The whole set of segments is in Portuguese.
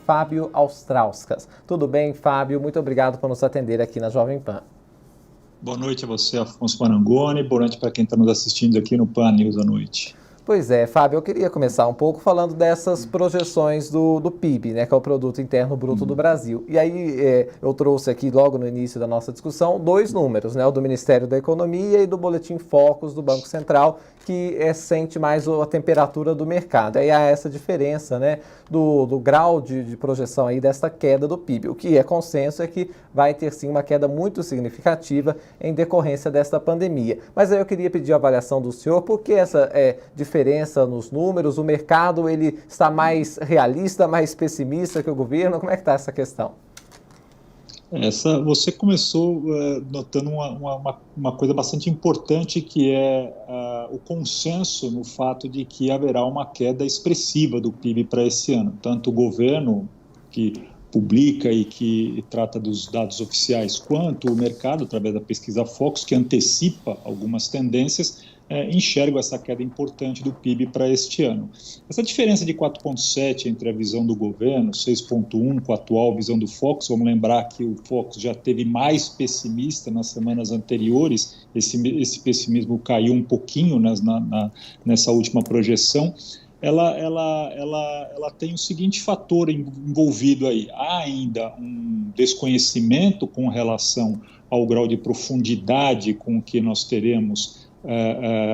Fábio Austrauskas. Tudo bem, Fábio? Muito obrigado por nos atender aqui na Jovem Pan. Boa noite a você, Afonso Marangoni. Boa noite para quem está nos assistindo aqui no Pan News à noite. Pois é, Fábio, eu queria começar um pouco falando dessas projeções do PIB, né, que é o Produto Interno Bruto do Brasil. E aí eu trouxe aqui, logo no início da nossa discussão, dois números, né, o do Ministério da Economia e do Boletim Focus do Banco Central, que sente mais a temperatura do mercado. Aí há essa diferença, né, do grau de projeção aí desta queda do PIB. O que é consenso é que vai ter sim uma queda muito significativa em decorrência desta pandemia. Mas aí eu queria pedir a avaliação do senhor, porque essa diferença nos números, o mercado ele está mais realista, mais pessimista que o governo? Como é que está essa questão? Você começou notando uma coisa bastante importante, que é o consenso no fato de que haverá uma queda expressiva do PIB para esse ano. Tanto o governo, que publica e que trata dos dados oficiais, quanto o mercado, através da pesquisa Focus, que antecipa algumas tendências, enxergam essa queda importante do PIB para este ano. Essa diferença de 4,7 entre a visão do governo, 6,1 com a atual visão do Focus, vamos lembrar que o Focus já teve mais pessimista nas semanas anteriores, esse pessimismo caiu um pouquinho nessa última projeção. Ela tem o seguinte fator envolvido aí: há ainda um desconhecimento com relação ao grau de profundidade com que nós teremos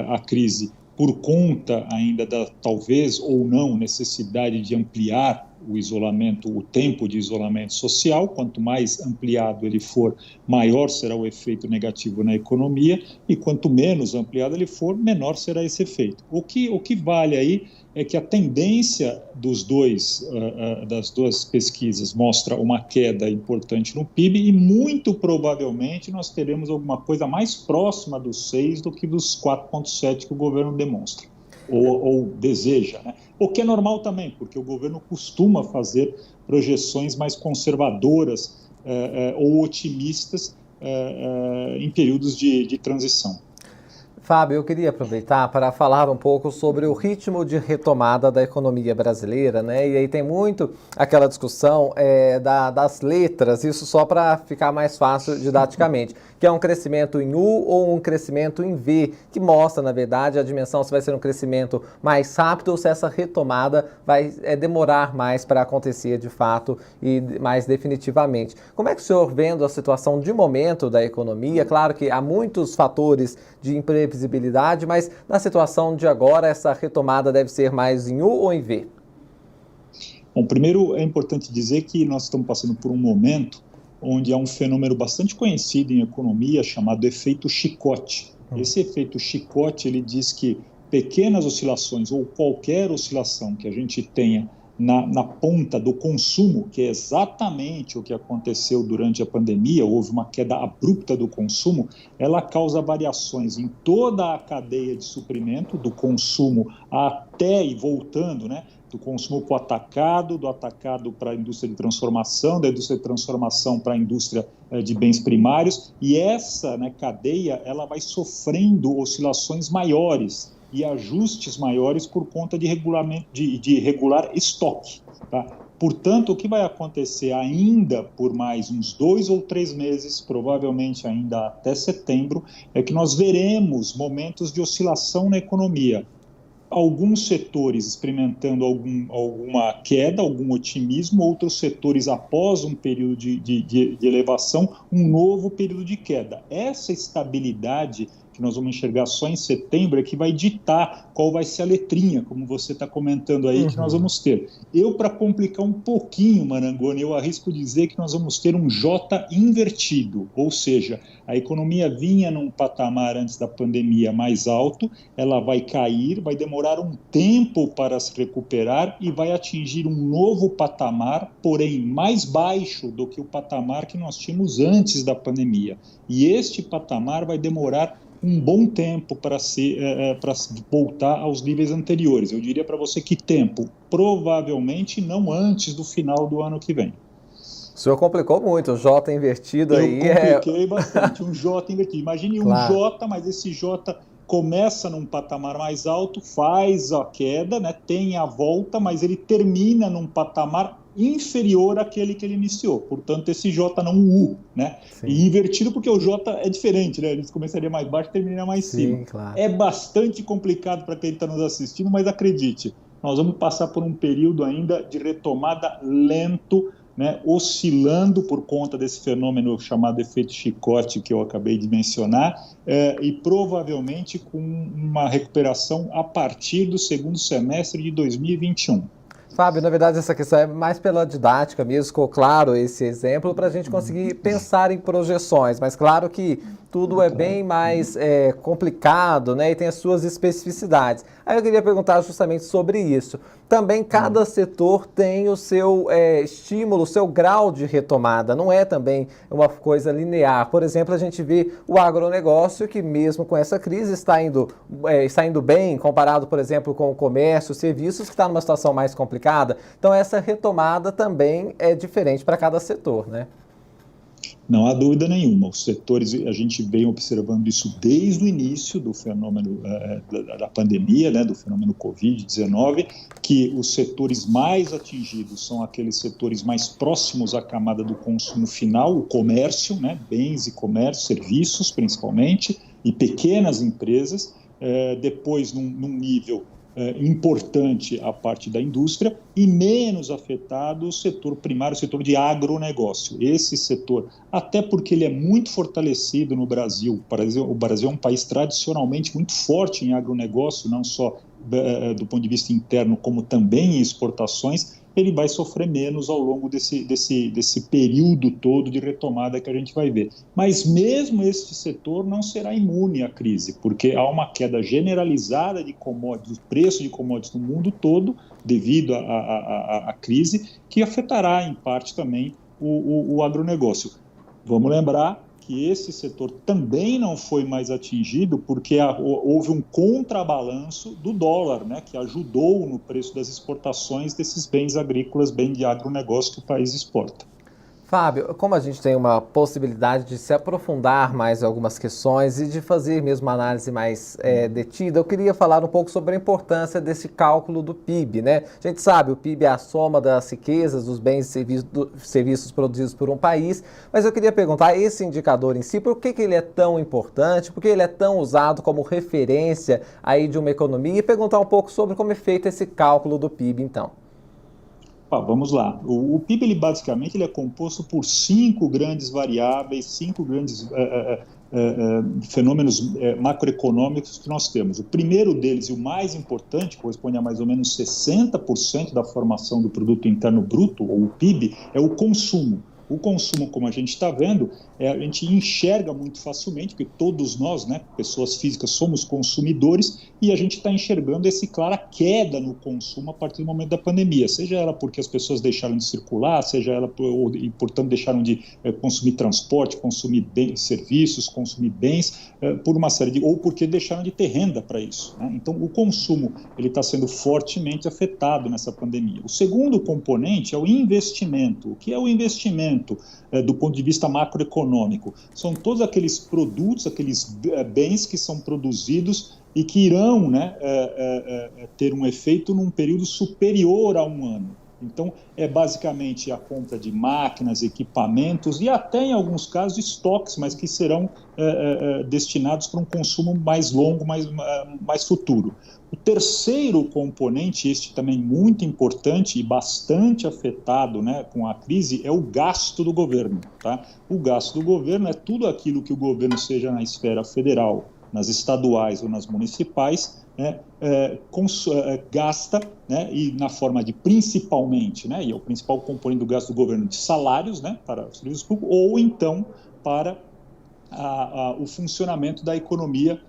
a crise, por conta ainda da talvez ou não necessidade de ampliar o isolamento, o tempo de isolamento social. Quanto mais ampliado ele for, maior será o efeito negativo na economia, e quanto menos ampliado ele for, menor será esse efeito. O que vale aí é que a tendência das duas pesquisas mostra uma queda importante no PIB, e muito provavelmente nós teremos alguma coisa mais próxima dos 6 do que dos 4,7 que o governo demonstra ou deseja, né? O que é normal também, porque o governo costuma fazer projeções mais conservadoras ou otimistas em períodos de transição. Fábio, eu queria aproveitar para falar um pouco sobre o ritmo de retomada da economia brasileira, né? E aí tem muito aquela discussão das letras, isso só para ficar mais fácil didaticamente, que é um crescimento em U ou um crescimento em V, que mostra, na verdade, a dimensão se vai ser um crescimento mais rápido ou se essa retomada vai demorar mais para acontecer de fato e mais definitivamente. Como é que o senhor, vendo a situação de momento da economia, claro que há muitos fatores de imprevisibilidade, mas na situação de agora, essa retomada deve ser mais em U ou em V? Bom, primeiro é importante dizer que nós estamos passando por um momento onde há um fenômeno bastante conhecido em economia chamado efeito chicote. Esse efeito chicote, ele diz que pequenas oscilações ou qualquer oscilação que a gente tenha na ponta do consumo, que é exatamente o que aconteceu durante a pandemia, houve uma queda abrupta do consumo, ela causa variações em toda a cadeia de suprimento, do consumo até e voltando, né? Do consumo para o atacado, do atacado para a indústria de transformação, da indústria de transformação para a indústria de bens primários, e essa, né, cadeia ela vai sofrendo oscilações maiores e ajustes maiores por conta de regular estoque. Tá? Portanto, o que vai acontecer ainda por mais uns 2 ou 3 meses, provavelmente ainda até setembro, é que nós veremos momentos de oscilação na economia. Alguns setores experimentando alguma queda, algum otimismo, outros setores, após um período de elevação, um novo período de queda. Essa estabilidade que nós vamos enxergar só em setembro é que vai ditar qual vai ser a letrinha, como você está comentando aí, que nós vamos ter. Para complicar um pouquinho, Marangoni, eu arrisco dizer que nós vamos ter um J invertido, ou seja, a economia vinha num patamar antes da pandemia mais alto, ela vai cair, vai demorar um tempo para se recuperar e vai atingir um novo patamar, porém mais baixo do que o patamar que nós tínhamos antes da pandemia. E este patamar vai demorar um bom tempo para voltar aos níveis anteriores. Eu diria para você que tempo? Provavelmente não antes do final do ano que vem. O senhor complicou muito, o J invertido aí. Eu compliquei bastante, um J invertido. Imagine claro. Um J, mas esse J começa num patamar mais alto, faz a queda, né, tem a volta, mas ele termina num patamar inferior àquele que ele iniciou. Portanto, esse J não U, né? Sim. E invertido porque o J é diferente, né? Ele começaria mais baixo e terminaria mais cima. Claro. É bastante complicado para quem está nos assistindo, mas acredite, nós vamos passar por um período ainda de retomada lento, né, oscilando por conta desse fenômeno chamado efeito chicote que eu acabei de mencionar, e provavelmente com uma recuperação a partir do segundo semestre de 2021. Fábio, na verdade essa questão é mais pela didática mesmo, ficou claro esse exemplo para a gente conseguir pensar em projeções, mas claro que tudo é bem mais complicado, né, e tem as suas especificidades. Aí eu queria perguntar justamente sobre isso. Também cada setor tem o seu estímulo, o seu grau de retomada, não é também uma coisa linear. Por exemplo, a gente vê o agronegócio que mesmo com essa crise está indo bem, comparado, por exemplo, com o comércio, serviços, que está numa situação mais complicada. Então essa retomada também é diferente para cada setor, né? Não há dúvida nenhuma. Os setores, a gente vem observando isso desde o início do fenômeno da pandemia, né, do fenômeno Covid-19, que os setores mais atingidos são aqueles setores mais próximos à camada do consumo final, o comércio, né, bens e comércio, serviços principalmente, e pequenas empresas, depois num nível importante a parte da indústria e menos afetado o setor primário, o setor de agronegócio. Esse setor, até porque ele é muito fortalecido no Brasil. O Brasil é um país tradicionalmente muito forte em agronegócio, não só do ponto de vista interno, como também em exportações, ele vai sofrer menos ao longo desse período todo de retomada que a gente vai ver. Mas mesmo este setor não será imune à crise, porque há uma queda generalizada de commodities, do preço de commodities no mundo todo, devido à crise, que afetará em parte também o agronegócio. Vamos lembrar que esse setor também não foi mais atingido porque houve um contrabalanço do dólar, né, que ajudou no preço das exportações desses bens agrícolas, bem de agronegócio que o país exporta. Fábio, como a gente tem uma possibilidade de se aprofundar mais em algumas questões e de fazer mesmo uma análise mais detida, eu queria falar um pouco sobre a importância desse cálculo do PIB, né? A gente sabe, o PIB é a soma das riquezas, dos bens e serviços produzidos por um país, mas eu queria perguntar, esse indicador em si, por que ele é tão importante, por que ele é tão usado como referência aí de uma economia, e perguntar um pouco sobre como é feito esse cálculo do PIB, então. Vamos lá. O PIB, ele basicamente, é composto por 5 grandes variáveis, 5 grandes fenômenos macroeconômicos que nós temos. O primeiro deles, e o mais importante, corresponde a mais ou menos 60% da formação do Produto Interno Bruto, ou o PIB, é o consumo. O consumo, como a gente está vendo, a gente enxerga muito facilmente, porque todos nós, né, pessoas físicas, somos consumidores, e a gente está enxergando essa clara queda no consumo a partir do momento da pandemia, seja ela porque as pessoas deixaram de circular, seja ela e, portanto, deixaram de consumir transporte, consumir serviços, consumir bens, por uma série de... ou porque deixaram de ter renda para isso, né? Então, o consumo está sendo fortemente afetado nessa pandemia. O segundo componente é o investimento. O que é o investimento? Do ponto de vista macroeconômico, são todos aqueles produtos, aqueles bens que são produzidos e que irão, né, ter um efeito num período superior a um ano. Então, é basicamente a compra de máquinas, equipamentos e até, em alguns casos, estoques, mas que serão destinados para um consumo mais longo, mais futuro. O terceiro componente, este também muito importante e bastante afetado, né, com a crise, é o gasto do governo. Tá? O gasto do governo é tudo aquilo que o governo, seja na esfera federal, nas estaduais ou nas municipais, né, gasta, né, e na forma de principalmente, né, e é o principal componente do gasto do governo, de salários, né, para os serviços públicos, ou então para o funcionamento da economia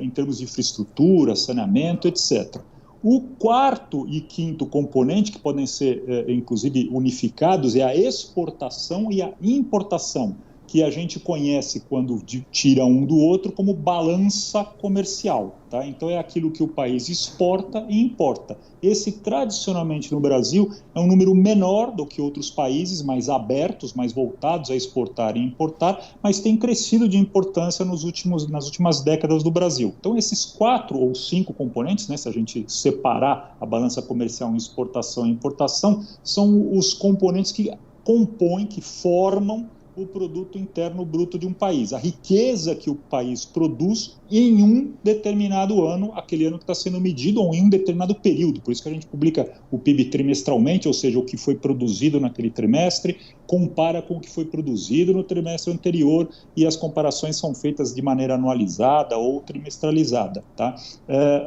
em termos de infraestrutura, saneamento, etc. O quarto e quinto componente, que podem ser, inclusive, unificados, é a exportação e a importação, que a gente conhece quando tira um do outro como balança comercial. Tá? Então é aquilo que o país exporta e importa. Esse, tradicionalmente no Brasil, é um número menor do que outros países, mais abertos, mais voltados a exportar e importar, mas tem crescido de importância nas últimas décadas do Brasil. Então esses 4 ou 5 componentes, né, se a gente separar a balança comercial em exportação e importação, são os componentes que compõem, que formam o produto interno bruto de um país, a riqueza que o país produz em um determinado ano, aquele ano que está sendo medido, ou em um determinado período. Por isso que a gente publica o PIB trimestralmente, ou seja, o que foi produzido naquele trimestre, compara com o que foi produzido no trimestre anterior, e as comparações são feitas de maneira anualizada ou trimestralizada. Tá?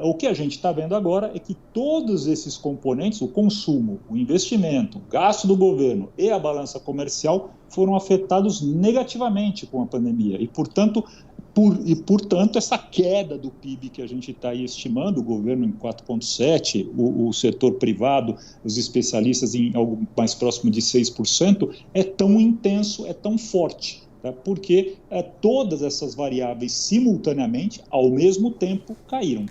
O que a gente está vendo agora é que todos esses componentes, o consumo, o investimento, o gasto do governo e a balança comercial, foram afetados negativamente com a pandemia. E, portanto, essa queda do PIB que a gente está aí estimando, o governo em 4,7%, o setor privado, os especialistas em algo mais próximo de 6%, é tão intenso, é tão forte, tá? Porque todas essas variáveis simultaneamente, ao mesmo tempo, caíram.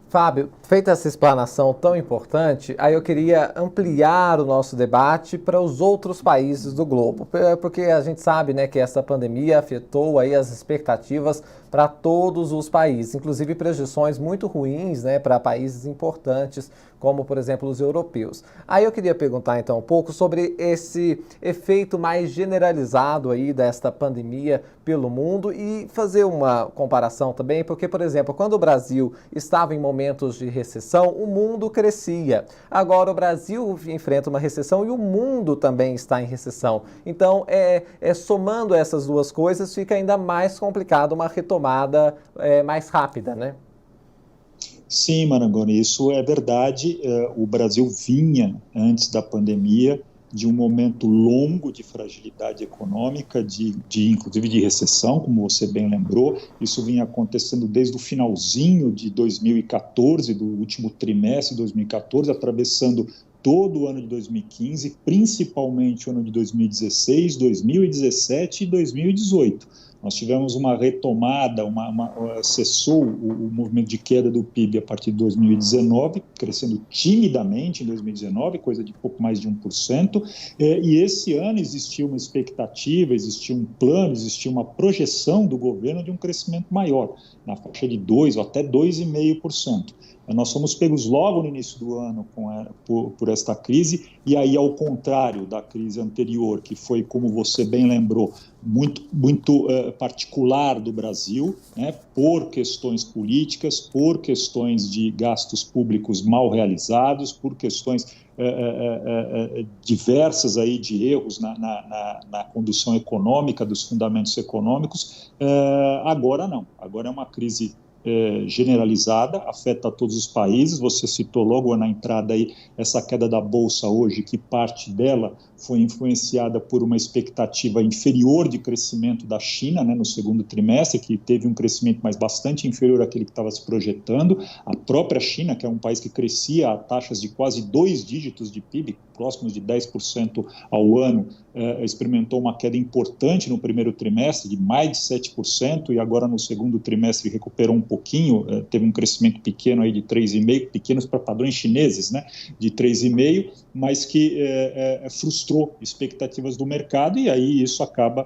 Fábio, feita essa explanação tão importante, aí eu queria ampliar o nosso debate para os outros países do globo, porque a gente sabe, né, que essa pandemia afetou aí as expectativas para todos os países, inclusive projeções muito ruins, né, para países importantes, como, por exemplo, os europeus. Aí eu queria perguntar, então, um pouco sobre esse efeito mais generalizado aí desta pandemia pelo mundo e fazer uma comparação também, porque, por exemplo, quando o Brasil estava em momentos de recessão, o mundo crescia. Agora o Brasil enfrenta uma recessão e o mundo também está em recessão. Então, somando essas duas coisas, fica ainda mais complicado uma retomada mais rápida, né? Sim, Marangoni, isso é verdade. O Brasil vinha, antes da pandemia, de um momento longo de fragilidade econômica, inclusive de recessão, como você bem lembrou. Isso vinha acontecendo desde o finalzinho de 2014, do último trimestre de 2014, atravessando todo o ano de 2015, principalmente o ano de 2016, 2017 e 2018. Nós tivemos uma retomada, cessou o movimento de queda do PIB a partir de 2019, crescendo timidamente em 2019, coisa de pouco mais de 1%, e esse ano existia uma expectativa, existia um plano, existia uma projeção do governo de um crescimento maior, na faixa de 2% ou até 2,5%. Nós fomos pegos logo no início do ano por esta crise, e aí, ao contrário da crise anterior, que foi, como você bem lembrou, muito particular do Brasil, né, por questões políticas, por questões de gastos públicos mal realizados, por questões diversas aí de erros na condução econômica, dos fundamentos econômicos. Agora não, agora é uma crise generalizada, afeta todos os países. Você citou logo na entrada aí essa queda da Bolsa hoje, que parte dela foi influenciada por uma expectativa inferior de crescimento da China, né, no segundo trimestre, que teve um crescimento mas bastante inferior àquele que estava se projetando. A própria China, que é um país que crescia a taxas de quase 2 dígitos de PIB, próximos de 10% ao ano, experimentou uma queda importante no primeiro trimestre, de mais de 7%, e agora no segundo trimestre recuperou um pouquinho, teve um crescimento pequeno aí de 3,5%, pequenos para padrões chineses, né, de 3,5%, mas que frustrou expectativas do mercado, e aí isso acaba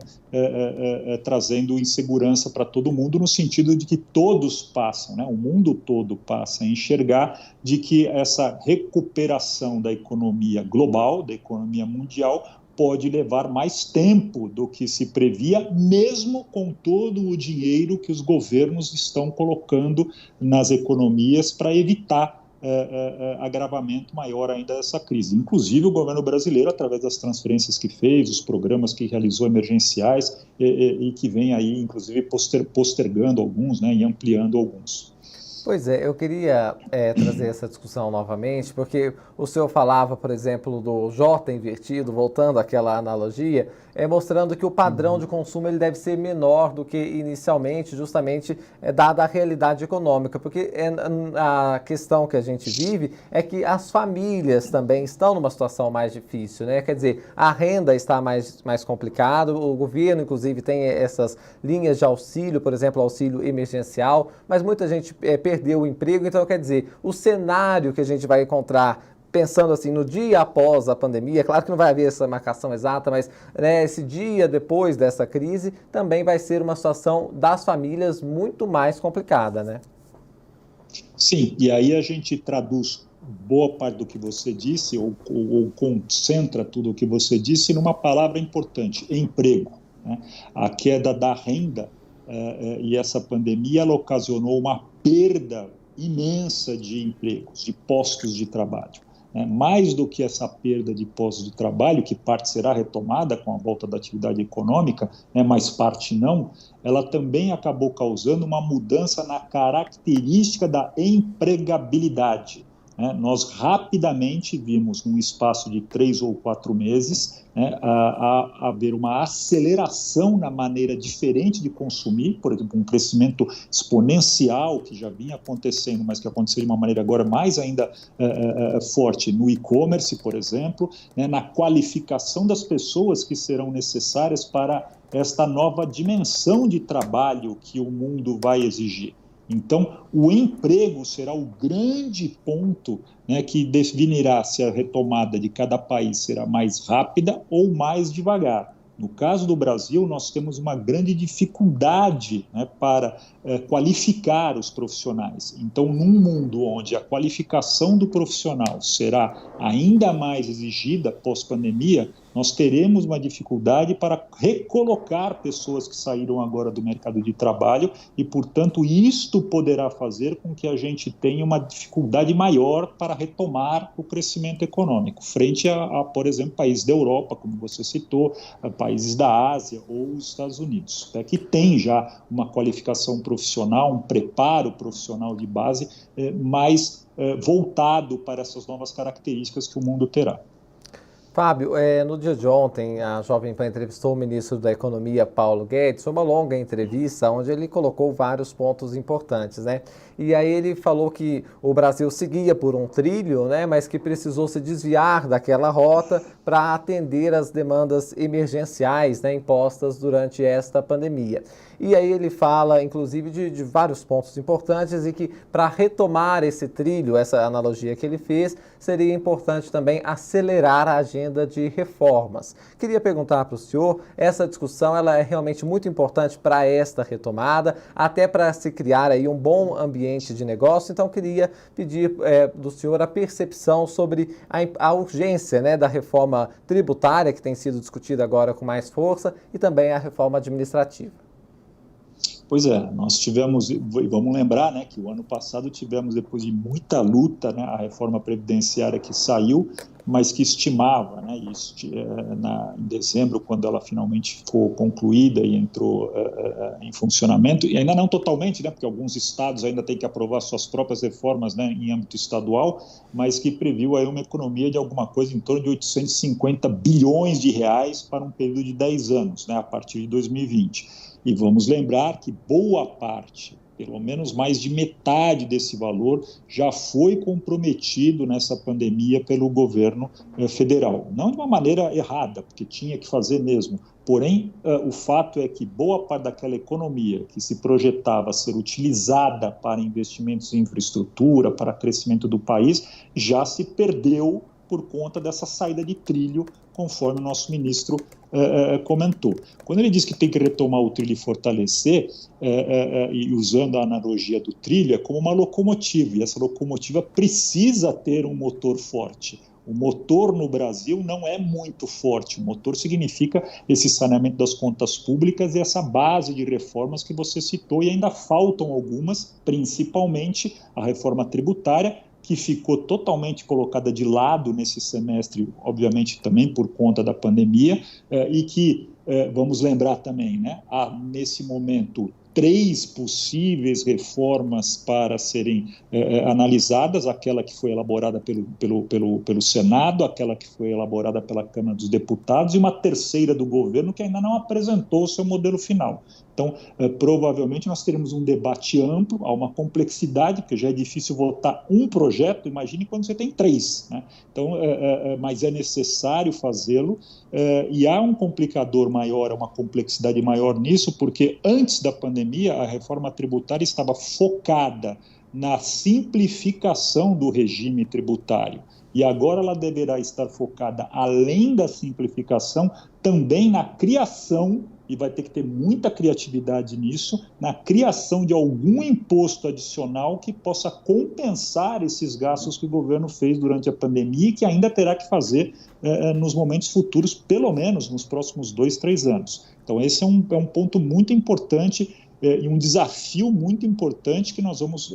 trazendo insegurança para todo mundo, no sentido de que todos passam, né, o mundo todo passa a enxergar de que essa recuperação da economia global, da economia mundial, pode levar mais tempo do que se previa, mesmo com todo o dinheiro que os governos estão colocando nas economias para evitar agravamento maior ainda dessa crise. Inclusive o governo brasileiro, através das transferências que fez, os programas que realizou emergenciais e que vem aí, inclusive, postergando alguns, né, e ampliando alguns. Pois é, eu queria trazer essa discussão novamente, porque o senhor falava, por exemplo, do J invertido, voltando àquela analogia, mostrando que o padrão de consumo ele deve ser menor do que inicialmente, justamente dada a realidade econômica, porque a questão que a gente vive é que as famílias também estão numa situação mais difícil, né? Quer dizer, a renda está mais complicada, o governo, inclusive, tem essas linhas de auxílio, por exemplo, auxílio emergencial, mas muita gente perdeu o emprego, então quer dizer, o cenário que a gente vai encontrar pensando assim no dia após a pandemia, claro que não vai haver essa marcação exata, mas né, esse dia depois dessa crise também vai ser uma situação das famílias muito mais complicada, né? Sim, e aí a gente traduz boa parte do que você disse, ou concentra tudo o que você disse numa palavra importante: emprego, né? A queda da renda e essa pandemia ela ocasionou uma perda imensa de empregos, de postos de trabalho. Mais do que essa perda de postos de trabalho, que parte será retomada com a volta da atividade econômica, mas parte não, ela também acabou causando uma mudança na característica da empregabilidade. Nós rapidamente vimos, num espaço de 3 ou 4 meses, haver uma aceleração na maneira diferente de consumir, por exemplo, um crescimento exponencial que já vinha acontecendo, mas que aconteceu de uma maneira agora mais ainda forte no e-commerce, por exemplo, na qualificação das pessoas que serão necessárias para esta nova dimensão de trabalho que o mundo vai exigir. Então, o emprego será o grande ponto que definirá se a retomada de cada país será mais rápida ou mais devagar. No caso do Brasil, nós temos uma grande dificuldade para qualificar os profissionais. Então, num mundo onde a qualificação do profissional será ainda mais exigida pós-pandemia, nós teremos uma dificuldade para recolocar pessoas que saíram agora do mercado de trabalho e, portanto, isto poderá fazer com que a gente tenha uma dificuldade maior para retomar o crescimento econômico, frente por exemplo, países da Europa, como você citou, países da Ásia ou os Estados Unidos, que tem já uma qualificação profissional, um preparo profissional de base mais voltado para essas novas características que o mundo terá. Fábio, no dia de ontem, a Jovem Pan entrevistou o ministro da Economia, Paulo Guedes, foi uma longa entrevista onde ele colocou vários pontos importantes, né? E aí ele falou que o Brasil seguia por um trilho, né, mas que precisou se desviar daquela rota para atender as demandas emergenciais, né, impostas durante esta pandemia. E aí ele fala, inclusive, de vários pontos importantes e que para retomar esse trilho, essa analogia que ele fez, seria importante também acelerar a agenda de reformas. Queria perguntar para o senhor, essa discussão ela é realmente muito importante para esta retomada, até para se criar aí um bom ambiente de negócio. Então, queria pedir do senhor a percepção sobre a urgência, né, da reforma tributária que tem sido discutida agora com mais força e também a reforma administrativa. Pois é, nós tivemos, vamos lembrar, que o ano passado tivemos, depois de muita luta, a reforma previdenciária que saiu, mas que estimava, em dezembro, quando ela finalmente ficou concluída e entrou em funcionamento, e ainda não totalmente, porque alguns estados ainda têm que aprovar suas próprias reformas em âmbito estadual, mas que previu aí uma economia de alguma coisa em torno de 850 bilhões de reais para um período de 10 anos, a partir de 2020. E vamos lembrar que boa parte, pelo menos mais de metade desse valor, já foi comprometido nessa pandemia pelo governo federal. Não de uma maneira errada, porque tinha que fazer mesmo. Porém, o fato é que boa parte daquela economia que se projetava ser utilizada para investimentos em infraestrutura, para crescimento do país, já se perdeu por conta dessa saída de trilho, conforme o nosso ministro comentou. Quando ele diz que tem que retomar o trilho e fortalecer, e usando a analogia do trilho, é como uma locomotiva, e essa locomotiva precisa ter um motor forte. O motor no Brasil não é muito forte. O motor significa esse saneamento das contas públicas e essa base de reformas que você citou, e ainda faltam algumas, principalmente a reforma tributária, que ficou totalmente colocada de lado nesse semestre, obviamente também por conta da pandemia, e que, vamos lembrar também, há nesse momento 3 possíveis reformas para serem analisadas, aquela que foi elaborada pelo Senado, aquela que foi elaborada pela Câmara dos Deputados e uma terceira do governo que ainda não apresentou o seu modelo final. Então, provavelmente nós teremos um debate amplo, há uma complexidade, porque já é difícil votar um projeto, imagine quando você tem 3, né? Então, mas é necessário fazê-lo, e há um complicador maior, uma complexidade maior nisso, porque antes da pandemia a reforma tributária estava focada na simplificação do regime tributário. E agora ela deverá estar focada, além da simplificação, também na criação, e vai ter que ter muita criatividade nisso, na criação de algum imposto adicional que possa compensar esses gastos que o governo fez durante a pandemia e que ainda terá que fazer nos momentos futuros, pelo menos nos próximos 2, 3 anos. Então esse é um ponto muito importante e um desafio muito importante que nós vamos,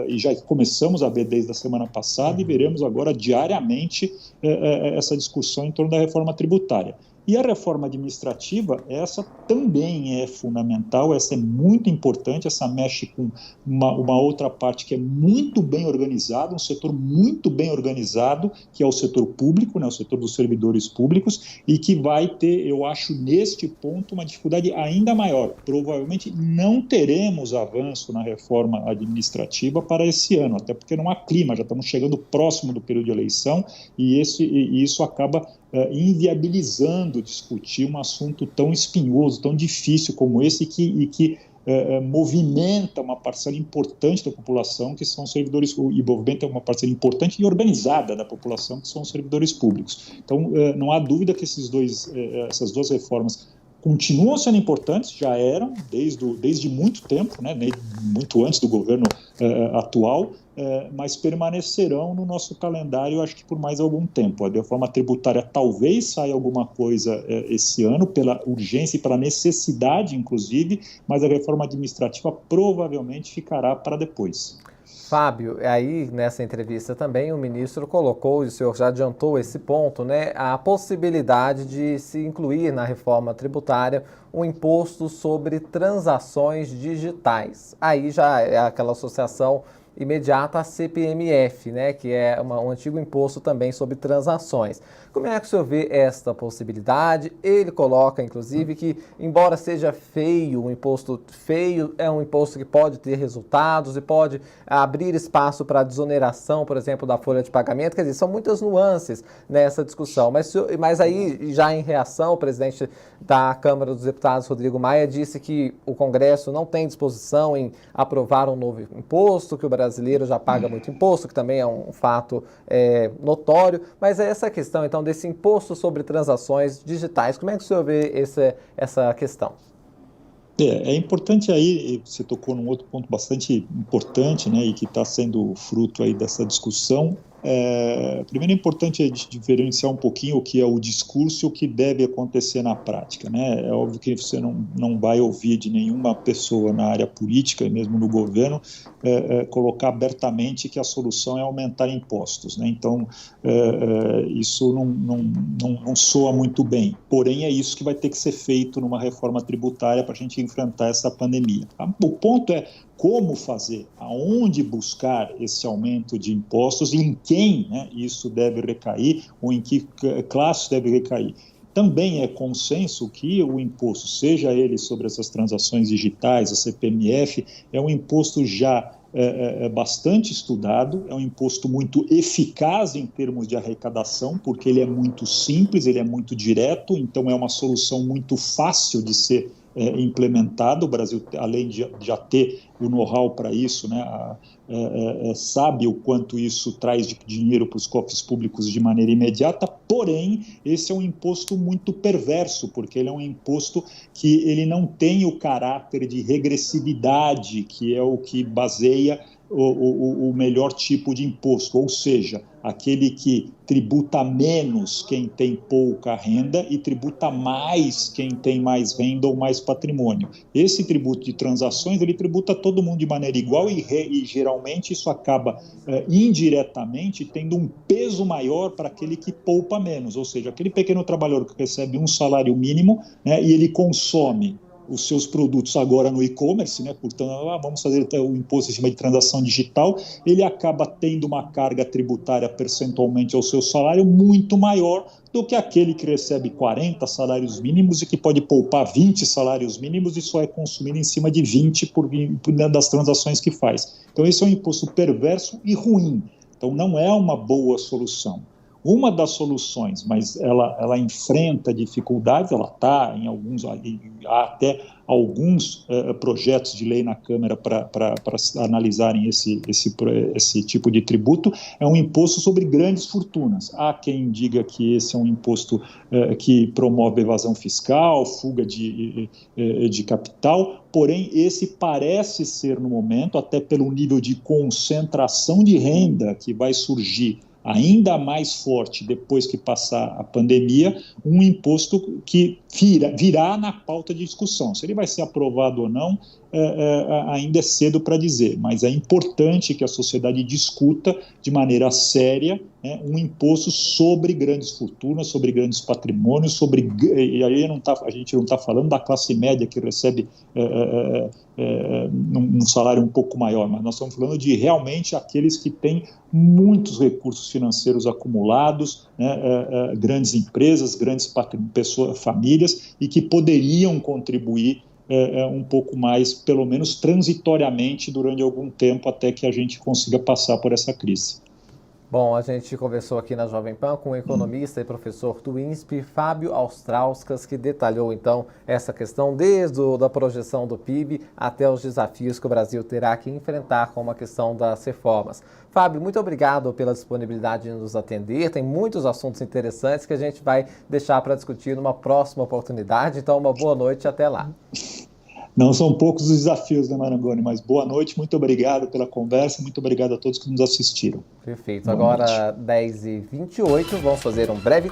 e já começamos a ver desde a semana passada e veremos agora diariamente essa discussão em torno da reforma tributária. E a reforma administrativa, essa também é fundamental, essa é muito importante, essa mexe com uma outra parte que é muito bem organizada, um setor muito bem organizado, que é o setor público, né, o setor dos servidores públicos, e que vai ter, eu acho, neste ponto, uma dificuldade ainda maior. Provavelmente não teremos avanço na reforma administrativa para esse ano, até porque não há clima, já estamos chegando próximo do período de eleição, e isso acaba inviabilizando discutir um assunto tão espinhoso, tão difícil como esse e que movimenta uma parcela importante da população, que são servidores, e movimenta uma parcela importante e organizada da população, que são os servidores públicos. Então, não há dúvida que essas duas reformas continuam sendo importantes, já eram desde muito tempo, né, muito antes do governo atual, mas permanecerão no nosso calendário, acho que por mais algum tempo. A reforma tributária talvez saia alguma coisa esse ano, pela urgência e pela necessidade, inclusive, mas a reforma administrativa provavelmente ficará para depois. Fábio, aí nessa entrevista também o ministro colocou, e o senhor já adiantou esse ponto, né, a possibilidade de se incluir na reforma tributária um imposto sobre transações digitais. Aí já é aquela associação imediata à CPMF, né, que é um antigo imposto também sobre transações. Como é que o senhor vê esta possibilidade? Ele coloca, inclusive, que, embora seja feio, um imposto feio é um imposto que pode ter resultados e pode abrir espaço para a desoneração, por exemplo, da folha de pagamento. Quer dizer, são muitas nuances nessa discussão. Mas aí, já em reação, o presidente da Câmara dos Deputados, Rodrigo Maia, disse que o Congresso não tem disposição em aprovar um novo imposto, que o brasileiro já paga muito imposto, que também é um fato notório. Mas é essa questão, então, desse imposto sobre transações digitais. Como é que o senhor vê essa questão? É importante aí, você tocou num outro ponto bastante importante, né, e que está sendo fruto aí dessa discussão. Primeiro é importante diferenciar um pouquinho o que é o discurso e o que deve acontecer na prática, né? É óbvio que você não vai ouvir de nenhuma pessoa na área política e mesmo no governo colocar abertamente que a solução é aumentar impostos, né? Então, isso não soa muito bem, porém é isso que vai ter que ser feito numa reforma tributária para a gente enfrentar essa pandemia. O ponto é como fazer, aonde buscar esse aumento de impostos e em quem, né, isso deve recair ou em que classe deve recair. Também é consenso que o imposto, seja ele sobre essas transações digitais, a CPMF, é um imposto já bastante estudado, é um imposto muito eficaz em termos de arrecadação, porque ele é muito simples, ele é muito direto, então é uma solução muito fácil de ser implementado. O Brasil, além de já ter o know-how para isso, né, sabe o quanto isso traz de dinheiro para os cofres públicos de maneira imediata, porém, esse é um imposto muito perverso, porque ele é um imposto que ele não tem o caráter de regressividade, que é o que baseia o melhor tipo de imposto, ou seja, aquele que tributa menos quem tem pouca renda e tributa mais quem tem mais renda ou mais patrimônio. Esse tributo de transações, ele tributa todo mundo de maneira igual e geralmente isso acaba indiretamente tendo um peso maior para aquele que poupa menos, ou seja, aquele pequeno trabalhador que recebe um salário mínimo, né, e ele consome os seus produtos agora no e-commerce, né? Portanto, vamos fazer o imposto em cima de transação digital, ele acaba tendo uma carga tributária percentualmente ao seu salário muito maior do que aquele que recebe 40 salários mínimos e que pode poupar 20 salários mínimos e só é consumido em cima de 20 das transações que faz. Então, esse é um imposto perverso e ruim. Então, não é uma boa solução. Uma das soluções, mas ela enfrenta dificuldades, ela está em alguns, há até alguns projetos de lei na Câmara para analisarem esse tipo de tributo, é um imposto sobre grandes fortunas. Há quem diga que esse é um imposto que promove evasão fiscal, fuga de capital, porém esse parece ser no momento, até pelo nível de concentração de renda que vai surgir ainda mais forte depois que passar a pandemia, um imposto que virá na pauta de discussão. Se ele vai ser aprovado ou não, ainda é cedo para dizer, mas é importante que a sociedade discuta de maneira séria, né, um imposto sobre grandes fortunas, sobre grandes patrimônios, e aí a gente não está falando da classe média que recebe um salário um pouco maior, mas nós estamos falando de realmente aqueles que têm muitos recursos financeiros acumulados, né, grandes empresas, grandes famílias, e que poderiam contribuir um pouco mais, pelo menos transitoriamente, durante algum tempo, até que a gente consiga passar por essa crise. Bom, a gente conversou aqui na Jovem Pan com o economista e professor do INSP, Fábio Austrauskas, que detalhou então essa questão desde a projeção do PIB até os desafios que o Brasil terá que enfrentar com a questão das reformas. Fábio, muito obrigado pela disponibilidade de nos atender. Tem muitos assuntos interessantes que a gente vai deixar para discutir numa próxima oportunidade. Então, uma boa noite e até lá. Não são poucos os desafios, né, Marangoni? Mas boa noite, muito obrigado pela conversa, muito obrigado a todos que nos assistiram. Perfeito. Agora, 10h28, vamos fazer um breve